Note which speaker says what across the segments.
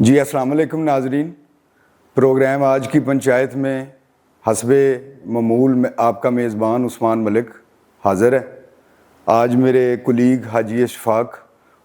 Speaker 1: جی السلام علیکم ناظرین. پروگرام آج کی پنچایت میں حسب معمول میں آپ کا میزبان عثمان ملک حاضر ہے. آج میرے کولیگ حاجی اشفاق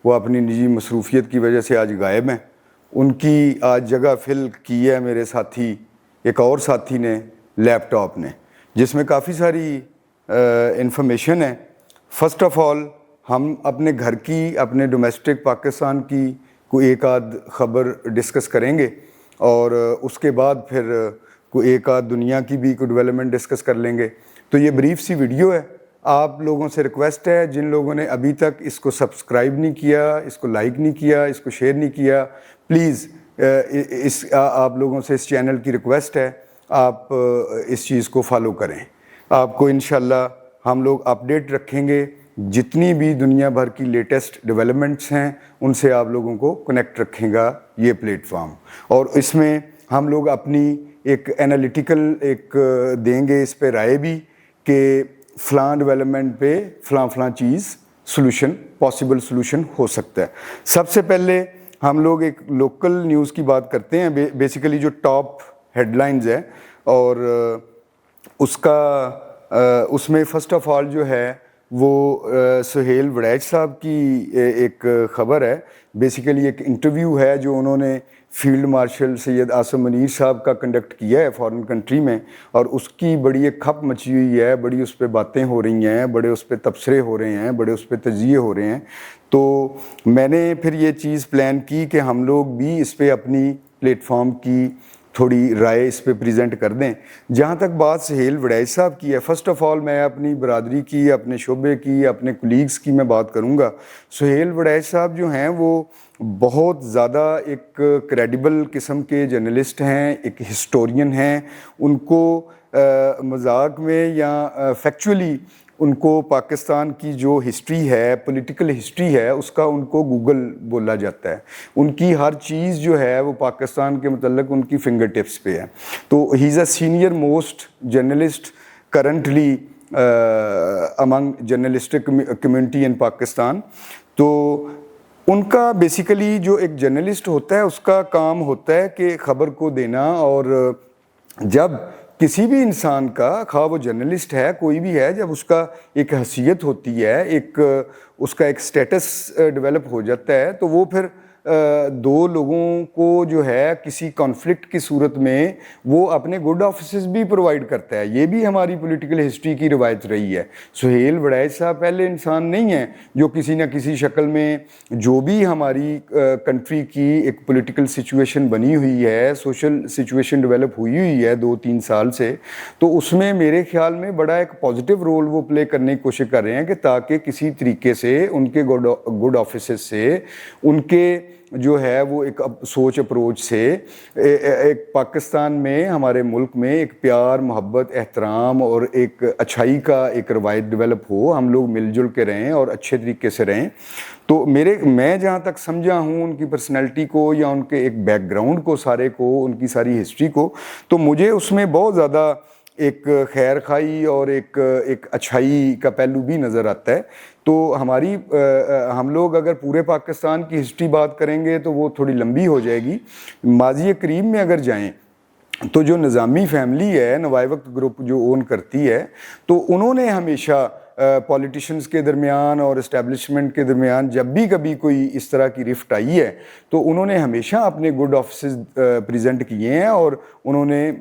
Speaker 1: وہ اپنی نجی مصروفیت کی وجہ سے آج غائب ہیں. ان کی آج جگہ فل کی ہے میرے ساتھی ایک اور ساتھی نے لیپ ٹاپ نے، جس میں کافی ساری انفارمیشن ہے. فرسٹ آف آل ہم اپنے گھر کی، اپنے ڈومیسٹک پاکستان کی کوئی ایک آدھ خبر ڈسکس کریں گے، اور اس کے بعد پھر کوئی ایک آدھ دنیا کی بھی کوئی ڈیولپمنٹ ڈسکس کر لیں گے. تو یہ بریف سی ویڈیو ہے. آپ لوگوں سے ریکویسٹ ہے، جن لوگوں نے ابھی تک اس کو سبسکرائب نہیں کیا، اس کو لائک نہیں کیا، اس کو شیئر نہیں کیا، پلیز آپ لوگوں سے اس چینل کی ریکویسٹ ہے آپ اس چیز کو فالو کریں. آپ کو انشاءاللہ ہم لوگ اپڈیٹ رکھیں گے. جتنی بھی دنیا بھر کی لیٹسٹ ڈیولپمنٹس ہیں ان سے آپ لوگوں کو کنیکٹ رکھے گا یہ پلیٹ فارم. اور اس میں ہم لوگ اپنی ایک انالیٹیکل ایک دیں گے اس پہ رائے بھی کہ فلاں ڈیولپمنٹ پہ فلاں چیز سلوشن، پاسبل سلوشن ہو سکتا ہے. سب سے پہلے ہم لوگ ایک لوکل نیوز کی بات کرتے ہیں، بیسیکلی جو ٹاپ ہیڈ لائنز ہیں، اور اس میں فرسٹ آف آل جو ہے وہ سہیل وڑیچ صاحب کی ایک خبر ہے. بیسیکلی ایک انٹرویو ہے جو انہوں نے فیلڈ مارشل سید عاصم منیر صاحب کا کنڈکٹ کیا ہے فارن کنٹری میں، اور اس کی بڑی ایک کھپ مچی ہوئی ہے، بڑی اس پہ باتیں ہو رہی ہیں، بڑے اس پہ تبصرے ہو رہے ہیں، بڑے اس پہ تجزیے ہو رہے ہیں. تو میں نے پھر یہ چیز پلان کی کہ ہم لوگ بھی اس پہ اپنی پلیٹ فارم کی تھوڑی رائے اس پہ پریزنٹ کر دیں. جہاں تک بات سہیل وڑیچ صاحب کی ہے، فرسٹ آف آل میں اپنی برادری کی، اپنے شعبے کی، اپنے کولیگز کی میں بات کروں گا. سہیل وڑیچ صاحب جو ہیں وہ بہت زیادہ ایک کریڈیبل قسم کے جرنلسٹ ہیں، ایک ہسٹورین ہیں. ان کو مذاق میں یا فیکچولی ان کو پاکستان کی جو ہسٹری ہے، پولیٹیکل ہسٹری ہے، اس کا ان کو گوگل بولا جاتا ہے. ان کی ہر چیز جو ہے وہ پاکستان کے متعلق ان کی فنگر ٹپس پہ ہے. تو he is a senior most journalist currently among journalistic community in Pakistan. تو ان کا بیسیکلی جو ایک جرنلسٹ ہوتا ہے اس کا کام ہوتا ہے کہ خبر کو دینا، اور جب کسی بھی انسان کا، خواہ وہ جرنلسٹ ہے کوئی بھی ہے، جب اس کا ایک حیثیت ہوتی ہے، ایک اس کا ایک سٹیٹس ڈیولپ ہو جاتا ہے، تو وہ پھر دو لوگوں کو جو ہے کسی کانفلکٹ کی صورت میں وہ اپنے گڈ آفیسز بھی پرووائڈ کرتا ہے. یہ بھی ہماری پولیٹیکل ہسٹری کی روایت رہی ہے. سہیل وڑیچ صاحب پہلے انسان نہیں ہیں جو کسی نہ کسی شکل میں جو بھی ہماری کنٹری کی ایک پولیٹیکل سچویشن بنی ہوئی ہے، سوشل سچویشن ڈیولپ ہوئی ہے 2-3 سال سے، تو اس میں میرے خیال میں بڑا ایک پازیٹیو رول وہ پلے کرنے کی کوشش کر رہے ہیں کہ تاکہ کسی طریقے سے ان کے گڈ آفیسز سے، ان کے جو ہے وہ ایک سوچ اپروچ سے ایک پاکستان میں، ہمارے ملک میں ایک پیار، محبت، احترام اور ایک اچھائی کا ایک روایت ڈیولپ ہو، ہم لوگ مل جل کے رہیں اور اچھے طریقے سے رہیں. تو میں جہاں تک سمجھا ہوں ان کی پرسنالٹی کو یا ان کے ایک بیک گراؤنڈ کو، سارے کو، ان کی ساری ہسٹری کو، تو مجھے اس میں بہت زیادہ ایک خیر خواہی اور ایک اچھائی کا پہلو بھی نظر آتا ہے. تو ہم لوگ اگر پورے پاکستان کی ہسٹری بات کریں گے تو وہ تھوڑی لمبی ہو جائے گی. ماضی قریب میں اگر جائیں تو جو نظامی فیملی ہے، نوائے وقت گروپ جو اون کرتی ہے، تو انہوں نے ہمیشہ پولیٹیشنز کے درمیان اور اسٹیبلشمنٹ کے درمیان جب بھی کبھی کوئی اس طرح کی رفٹ آئی ہے تو انہوں نے ہمیشہ اپنے گڈ آفیسز پریزنٹ کیے ہیں، اور انہوں نے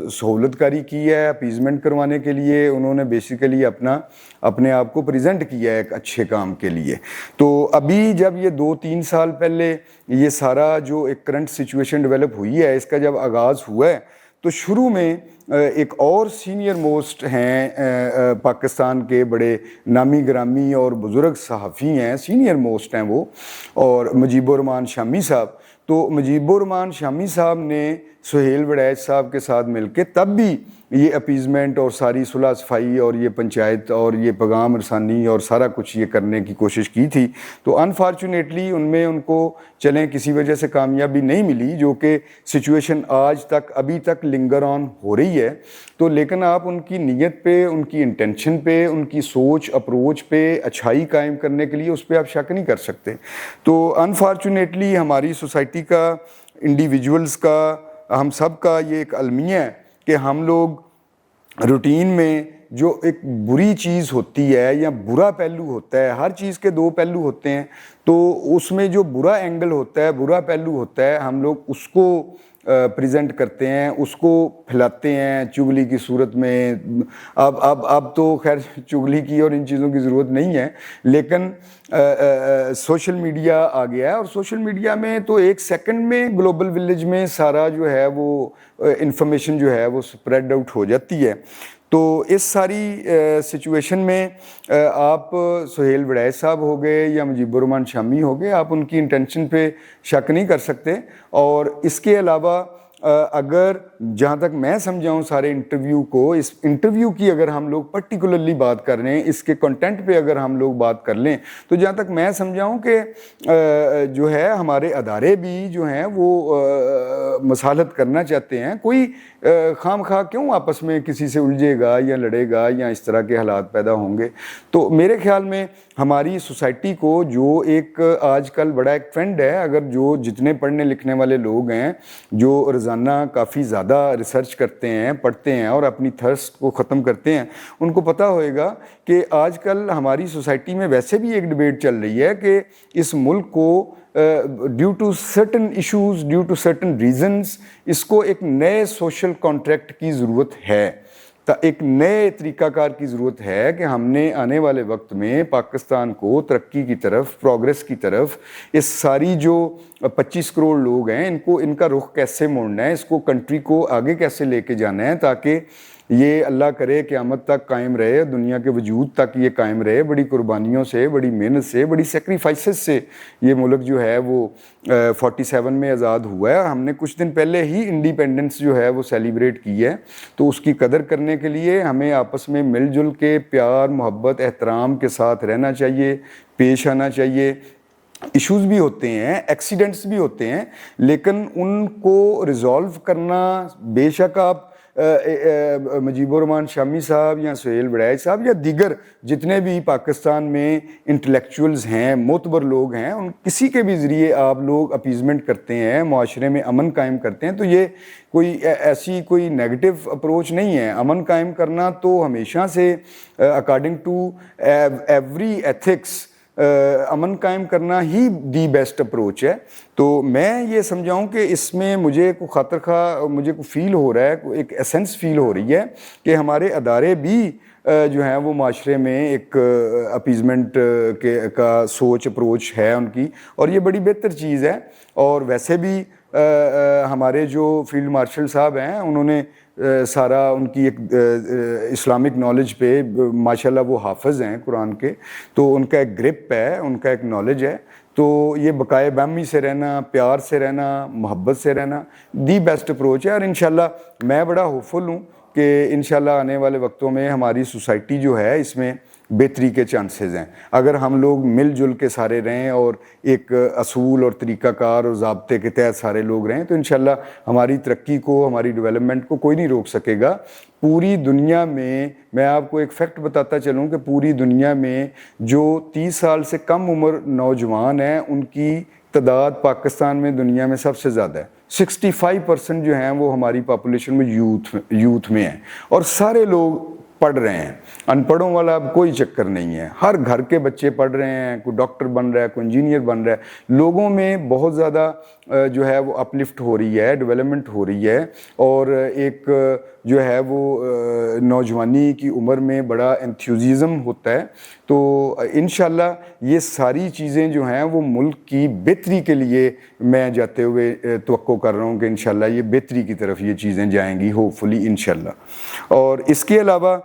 Speaker 1: سہولت کاری کی ہے اپیزمنٹ کروانے کے لیے. انہوں نے بیسیکلی اپنے آپ کو پریزنٹ کیا ہے ایک اچھے کام کے لیے. تو ابھی جب یہ 2-3 سال پہلے یہ سارا جو ایک کرنٹ سچویشن ڈیولپ ہوئی ہے، اس کا جب آغاز ہوا ہے، تو شروع میں ایک اور سینئر موسٹ ہیں پاکستان کے بڑے نامی گرامی اور بزرگ صحافی ہیں، سینئر موسٹ ہیں وہ، اور مجیب الرحمان شامی صاحب. تو مجیب الرحمان شامی صاحب نے سہیل وڑیچ صاحب کے ساتھ مل کے تب بھی یہ اپیزمنٹ اور ساری صلح صفائی اور یہ پنچایت اور یہ پیغام رسانی اور سارا کچھ یہ کرنے کی کوشش کی تھی. تو انفارچونیٹلی ان کو چلیں کسی وجہ سے کامیابی نہیں ملی، جو کہ سچویشن آج تک ابھی تک لنگر آن ہو رہی ہے. تو لیکن آپ ان کی نیت پہ، ان کی انٹینشن پہ، ان کی سوچ اپروچ پہ اچھائی قائم کرنے کے لیے اس پہ آپ شک نہیں کر سکتے. تو انفارچونیٹلی ہماری سوسائٹی کا انڈیویجولز کا، ہم سب کا یہ ایک المیہ ہے کہ ہم لوگ روٹین میں جو ایک بری چیز ہوتی ہے یا برا پہلو ہوتا ہے، ہر چیز کے دو پہلو ہوتے ہیں، تو اس میں جو برا اینگل ہوتا ہے، برا پہلو ہوتا ہے، ہم لوگ اس کو پریزنٹ کرتے ہیں، اس کو پھیلاتے ہیں چغلی کی صورت میں۔ اب تو خیر چغلی کی اور ان چیزوں کی ضرورت نہیں ہے، لیکن سوشل میڈیا آ گیا ہے، اور سوشل میڈیا میں تو ایک سیکنڈ میں گلوبل ولیج میں سارا جو ہے وہ انفارمیشن جو ہے وہ سپریڈ آؤٹ ہو جاتی ہے۔ تو اس ساری سچویشن میں آپ سہیل وڑیچ صاحب ہو گئے یا مجیب الرحمان شامی ہو گئے، آپ ان کی انٹینشن پہ شک نہیں کر سکتے۔ اور اس کے علاوہ اگر جہاں تک میں سمجھاؤں سارے انٹرویو کو، اس انٹرویو کی اگر ہم لوگ پرٹیکولرلی بات کر رہے ہیں، اس کے کنٹینٹ پہ اگر ہم لوگ بات کر لیں، تو جہاں تک میں سمجھاؤں کہ جو ہے ہمارے ادارے بھی جو ہیں وہ مصالحت کرنا چاہتے ہیں۔ کوئی خام خواہ کیوں آپس میں کسی سے الجھے گا یا لڑے گا یا اس طرح کے حالات پیدا ہوں گے؟ تو میرے خیال میں ہماری سوسائٹی کو جو ایک آج کل بڑا ایک ٹرینڈ ہے، اگر جو جتنے پڑھنے لکھنے والے لوگ ہیں جو روزانہ کافی زیادہ ریسرچ کرتے ہیں، پڑھتے ہیں اور اپنی تھرسٹ کو ختم کرتے ہیں، ان کو پتہ ہوئے گا کہ آج کل ہماری سوسائٹی میں ویسے بھی ایک ڈبیٹ چل رہی ہے کہ اس ملک کو due to certain issues, due to certain reasons, اس کو ایک نئے سوشل کانٹریکٹ کی ضرورت ہے، ایک نئے طریقہ کار کی ضرورت ہے کہ ہم نے آنے والے وقت میں پاکستان کو ترقی کی طرف، پروگریس کی طرف، اس ساری جو 25 کروڑ لوگ ہیں ان کا رخ کیسے موڑنا ہے، اس کو کنٹری کو آگے کیسے لے کے جانا ہے تاکہ یہ اللہ کرے قیامت تک قائم رہے، دنیا کے وجود تک یہ قائم رہے۔ بڑی قربانیوں سے، بڑی محنت سے، بڑی سیکریفائسز سے یہ ملک جو ہے وہ 47 میں آزاد ہوا ہے، اور ہم نے کچھ دن پہلے ہی انڈیپینڈنس جو ہے وہ سیلیبریٹ کی ہے۔ تو اس کی قدر کرنے کے لیے ہمیں آپس میں مل جل کے پیار، محبت، احترام کے ساتھ رہنا چاہیے، پیش آنا چاہیے۔ ایشوز بھی ہوتے ہیں، ایکسیڈنٹس بھی ہوتے ہیں، لیکن ان کو ریزالو کرنا، بے شک آپ مجیب الرحمان شامی صاحب یا سہیل وڑیچ صاحب یا دیگر جتنے بھی پاکستان میں انٹلیکچوئلز ہیں، معتبر لوگ ہیں، ان کسی کے بھی ذریعے آپ لوگ اپیزمنٹ کرتے ہیں، معاشرے میں امن قائم کرتے ہیں، تو یہ کوئی ایسی کوئی نیگیٹو اپروچ نہیں ہے۔ امن قائم کرنا تو ہمیشہ سے اکارڈنگ ٹو ایوری ایتھکس امن قائم کرنا ہی دی بیسٹ اپروچ ہے۔ تو میں یہ سمجھاؤں کہ اس میں مجھے کو خاطر خواہ مجھے کو فیل ہو رہا ہے، ایک ایسنس فیل ہو رہی ہے کہ ہمارے ادارے بھی جو ہیں وہ معاشرے میں ایک اپیزمنٹ کا سوچ اپروچ ہے ان کی، اور یہ بڑی بہتر چیز ہے۔ اور ویسے بھی ہمارے جو فیلڈ مارشل صاحب ہیں، انہوں نے سارا ان کی ایک اسلامک نالج پہ ماشاءاللہ وہ حافظ ہیں قرآن کے، تو ان کا ایک گرپ ہے، ان کا ایک نالج ہے۔ تو یہ بقائے باہمی سے رہنا، پیار سے رہنا، محبت سے رہنا دی بیسٹ اپروچ ہے۔ اور انشاءاللہ میں بڑا ہوپفل ہوں کہ انشاءاللہ آنے والے وقتوں میں ہماری سوسائٹی جو ہے اس میں بہتری کے چانسز ہیں، اگر ہم لوگ مل جل کے سارے رہیں اور ایک اصول اور طریقہ کار اور ضابطے کے تحت سارے لوگ رہیں، تو انشاءاللہ ہماری ترقی کو، ہماری ڈیولپمنٹ کو کوئی نہیں روک سکے گا۔ پوری دنیا میں آپ کو ایک فیکٹ بتاتا چلوں کہ پوری دنیا میں جو 30 سال سے کم عمر نوجوان ہیں، ان کی تعداد پاکستان میں دنیا میں سب سے زیادہ ہے۔ 65% جو ہیں وہ ہماری پاپولیشن میں یوتھ میں ہیں، اور سارے لوگ پڑھ رہے ہیں۔ ان پڑھوں والا اب کوئی چکر نہیں ہے، ہر گھر کے بچے پڑھ رہے ہیں، کوئی ڈاکٹر بن رہا ہے، کوئی انجینئر بن رہا ہے۔ لوگوں میں بہت زیادہ جو ہے وہ اپلفٹ ہو رہی ہے، ڈیولپمنٹ ہو رہی ہے، اور ایک جو ہے وہ نوجوانی کی عمر میں بڑا انتھوزیزم ہوتا ہے۔ تو انشاءاللہ یہ ساری چیزیں جو ہیں وہ ملک کی بہتری کے لیے میں جاتے ہوئے توقع کر رہا ہوں کہ انشاءاللہ یہ بہتری کی طرف یہ چیزیں جائیں گی، ہوپ فلی انشاءاللہ۔ اور اس کے علاوہ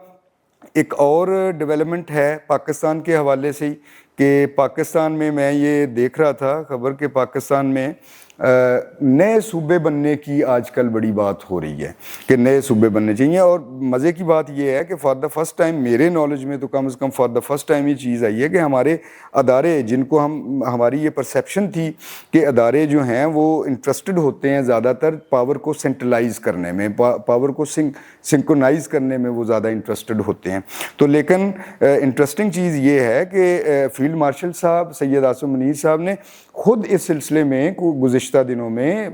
Speaker 1: ایک اور ڈیولپمنٹ ہے پاکستان کے حوالے سے ہی کہ پاکستان میں یہ دیکھ رہا تھا خبر کہ پاکستان میں نئے صوبے بننے کی آج کل بڑی بات ہو رہی ہے کہ نئے صوبے بننے چاہیے۔ اور مزے کی بات یہ ہے کہ فار دا فرسٹ ٹائم میرے نالج میں تو کم از کم فار دا فرسٹ ٹائم یہ چیز آئی ہے کہ ہمارے ادارے، جن کو ہماری یہ پرسیپشن تھی کہ ادارے جو ہیں وہ انٹرسٹڈ ہوتے ہیں زیادہ تر پاور کو سینٹرلائز کرنے میں، پاور کو سنکرونائز کرنے میں وہ زیادہ انٹرسٹڈ ہوتے ہیں۔ تو لیکن انٹرسٹنگ چیز یہ ہے کہ فیلڈ مارشل صاحب سید عاصم منیر صاحب نے خود اس سلسلے میں گزشتہ دنوں میں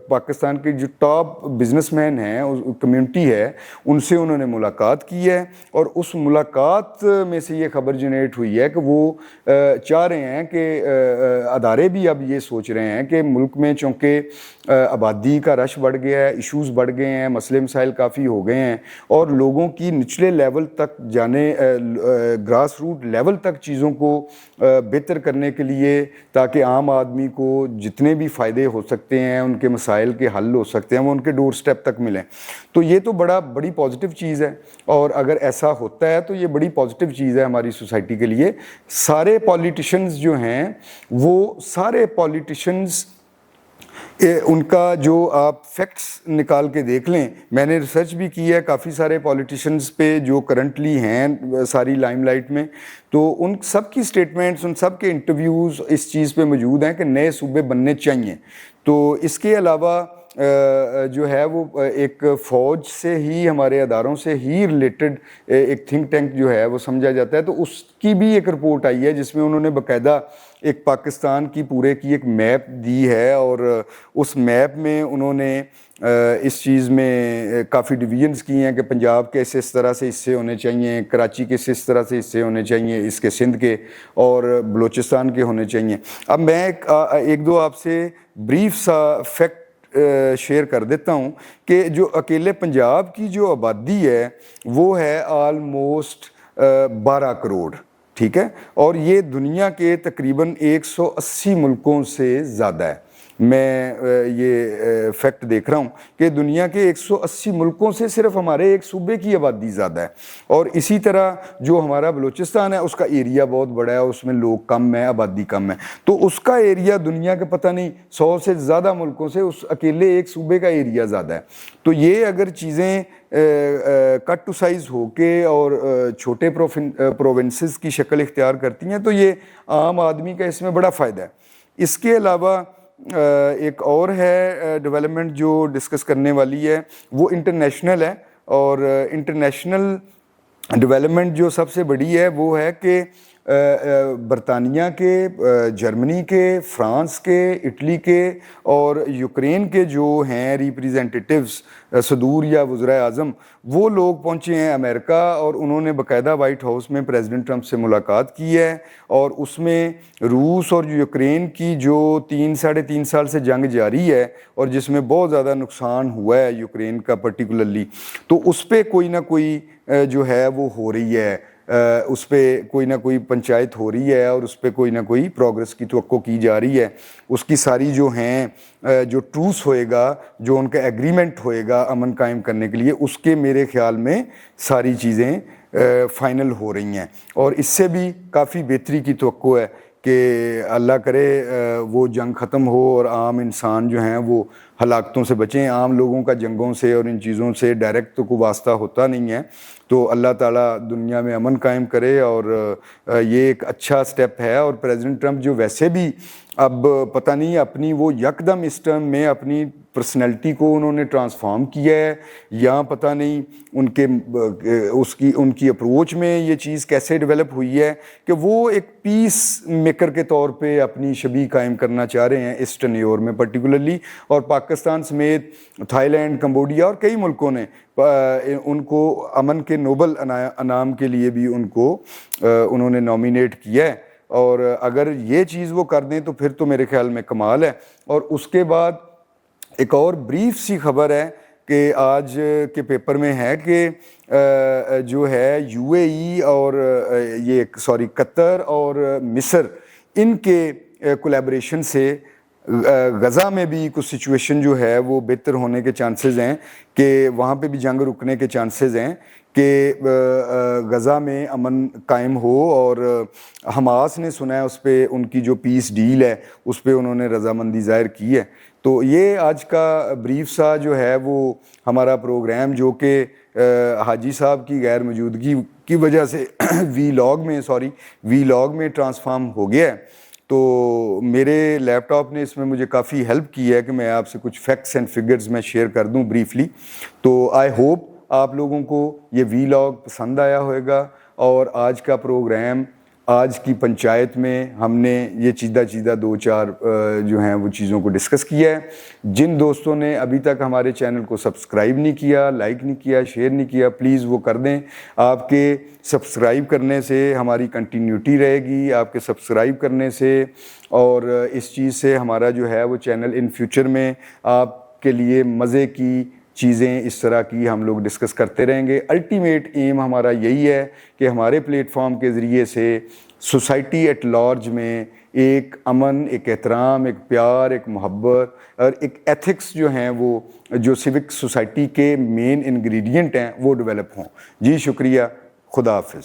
Speaker 1: پاکستان کے جو ٹاپ بزنس مین ہیں کمیونٹی ہے ان سے انہوں نے ملاقات کی ہے، اور اس ملاقات میں سے یہ خبر جنریٹ ہوئی ہے کہ وہ چاہ رہے ہیں کہ ادارے بھی اب یہ سوچ رہے ہیں کہ ملک میں چونکہ آبادی کا رش بڑھ گیا ہے، ایشوز بڑھ گئے ہیں، مسئلے مسائل کافی ہو گئے ہیں، اور لوگوں کی نچلے لیول تک جانے، گراس روٹ لیول تک چیزوں کو بہتر کرنے کے لیے، تاکہ عام آدمی کو جتنے بھی فائدے ہو سکتے ہیں، ان کے مسائل کے حل ہو سکتے ہیں، وہ ان کے ڈور سٹیپ تک ملیں. تو یہ تو بڑی پازیٹیو چیز ہے، اور اگر ایسا ہوتا ہے تو یہ بڑی پازیٹیو چیز ہے ہماری سوسائٹی کے لیے. سارے پولیٹیشنز جو ہیں وہ سارے پولیٹیشنز ان کا جو آپ فیکٹس نکال کے دیکھ لیں، میں نے ریسرچ بھی کی ہے کافی سارے پولیٹیشنز پہ جو کرنٹلی ہیں ساری لائم لائٹ میں، تو ان سب کی سٹیٹمنٹس، ان سب کے انٹرویوز اس چیز پہ موجود ہیں کہ نئے صوبے بننے چاہیے. تو اس کے علاوہ جو ہے وہ ایک فوج سے ہی، ہمارے اداروں سے ہی ریلیٹڈ ایک تھنک ٹینک جو ہے وہ سمجھا جاتا ہے، تو اس کی بھی ایک رپورٹ آئی ہے جس میں انہوں نے باقاعدہ ایک پاکستان کی پورے کی ایک میپ دی ہے، اور اس میپ میں انہوں نے اس چیز میں کافی ڈویژنز کی ہیں کہ پنجاب کے اس طرح سے حصے ہونے چاہیے، کراچی کے اس طرح سے حصے ہونے چاہیے، اس کے سندھ کے، اور بلوچستان کے ہونے چاہیے. اب میں ایک دو آپ سے بریف سا فیکٹ شیئر کر دیتا ہوں کہ جو اکیلے پنجاب کی جو آبادی ہے وہ ہے آلموسٹ 12 کروڑ، ٹھیک ہے، اور یہ دنیا کے تقریباً 180 ملکوں سے زیادہ ہے. میں یہ فیکٹ دیکھ رہا ہوں کہ دنیا کے 180 ملکوں سے صرف ہمارے ایک صوبے کی آبادی زیادہ ہے. اور اسی طرح جو ہمارا بلوچستان ہے اس کا ایریا بہت بڑا ہے، اس میں لوگ کم ہیں، آبادی کم ہے، تو اس کا ایریا دنیا کے پتہ نہیں 100 سے زیادہ ملکوں سے اس اکیلے ایک صوبے کا ایریا زیادہ ہے. تو یہ اگر چیزیں کٹ ٹو سائز ہو کے اور چھوٹے پروونسز کی شکل اختیار کرتی ہیں تو یہ عام آدمی کا اس میں بڑا فائدہ ہے. اس کے علاوہ ایک اور ہے ڈیولپمنٹ جو ڈسکس کرنے والی ہے، وہ انٹرنیشنل ہے، اور انٹرنیشنل ڈیولپمنٹ جو سب سے بڑی ہے وہ ہے کہ برطانیہ کے، جرمنی کے، فرانس کے، اٹلی کے اور یوکرین کے جو ہیں ریپریزنٹیٹیوز، صدور یا وزرائے اعظم، وہ لوگ پہنچے ہیں امریکہ، اور انہوں نے باقاعدہ وائٹ ہاؤس میں پریزیڈنٹ ٹرمپ سے ملاقات کی ہے، اور اس میں روس اور یوکرین کی جو 3-3.5 سال سے جنگ جاری ہے اور جس میں بہت زیادہ نقصان ہوا ہے یوکرین کا پرٹیکولرلی، تو اس پہ کوئی نہ کوئی جو ہے وہ ہو رہی ہے، اس پہ کوئی نہ کوئی پنچایت ہو رہی ہے، اور اس پہ کوئی نہ کوئی پروگرس کی توقع کی جا رہی ہے. اس کی ساری جو ہیں جو ٹروس ہوئے گا، جو ان کا ایگریمنٹ ہوئے گا امن قائم کرنے کے لیے، اس کے میرے خیال میں ساری چیزیں فائنل ہو رہی ہیں، اور اس سے بھی کافی بہتری کی توقع ہے کہ اللہ کرے وہ جنگ ختم ہو اور عام انسان جو ہیں وہ ہلاکتوں سے بچیں. عام لوگوں کا جنگوں سے اور ان چیزوں سے ڈائریکٹ تو کوئی واسطہ ہوتا نہیں ہے، تو اللہ تعالیٰ دنیا میں امن قائم کرے، اور یہ ایک اچھا سٹیپ ہے. اور پریزیڈنٹ ٹرمپ جو ویسے بھی اب پتہ نہیں اپنی وہ یکدم اس ٹرم میں اپنی پرسنالٹی کو انہوں نے ٹرانسفارم کیا ہے، یا پتہ نہیں ان کی اپروچ میں یہ چیز کیسے ڈیولپ ہوئی ہے کہ وہ ایک پیس میکر کے طور پہ اپنی شبیہ قائم کرنا چاہ رہے ہیں اس ٹینیور میں پرٹیکولرلی. اور پاکستان سمیت تھائی لینڈ، کمبوڈیا اور کئی ملکوں نے ان کو امن کے نوبل انعام کے لیے بھی انہوں نے نامینیٹ کیا ہے. اور اگر یہ چیز وہ کر دیں تو پھر تو میرے خیال میں کمال ہے. اور اس کے بعد ایک اور بریف سی خبر ہے کہ آج کے پیپر میں ہے کہ جو ہے یو اے ای اور قطر اور مصر، ان کے کولیبریشن سے غزہ میں بھی کچھ سچویشن جو ہے وہ بہتر ہونے کے چانسز ہیں، کہ وہاں پہ بھی جنگ رکنے کے چانسز ہیں کہ غزہ میں امن قائم ہو. اور حماس نے سنا ہے اس پہ ان کی جو پیس ڈیل ہے اس پہ انہوں نے رضامندی ظاہر کی ہے. تو یہ آج کا بریف سا جو ہے وہ ہمارا پروگرام، جو کہ حاجی صاحب کی غیر موجودگی کی وجہ سے وی لاگ میں ٹرانسفارم ہو گیا ہے. تو میرے لیپ ٹاپ نے اس میں مجھے کافی ہیلپ کی ہے کہ میں آپ سے کچھ فیکٹس اینڈ فگرز میں شیئر کر دوں بریفلی. تو آئی ہوپ آپ لوگوں کو یہ وی لاگ پسند آیا ہوئے گا، اور آج کا پروگرام آج کی پنچایت میں ہم نے یہ چیدہ دو چار جو ہیں وہ چیزوں کو ڈسکس کیا ہے. جن دوستوں نے ابھی تک ہمارے چینل کو سبسکرائب نہیں کیا، لائک نہیں کیا، شیئر نہیں کیا، پلیز وہ کر دیں. آپ کے سبسکرائب کرنے سے ہماری کنٹینیوٹی رہے گی، آپ کے سبسکرائب کرنے سے اور اس چیز سے ہمارا جو ہے وہ چینل ان فیوچر میں آپ کے لیے مزے کی چیزیں اس طرح کی ہم لوگ ڈسکس کرتے رہیں گے. الٹیمیٹ ایم ہمارا یہی ہے کہ ہمارے پلیٹ فارم کے ذریعے سے سوسائٹی ایٹ لارج میں ایک امن، ایک احترام، ایک پیار، ایک محبت اور ایک ایتھکس جو ہیں وہ جو سیوک سوسائٹی کے مین انگریڈینٹ ہیں وہ ڈیولپ ہوں. جی شکریہ، خدا حافظ.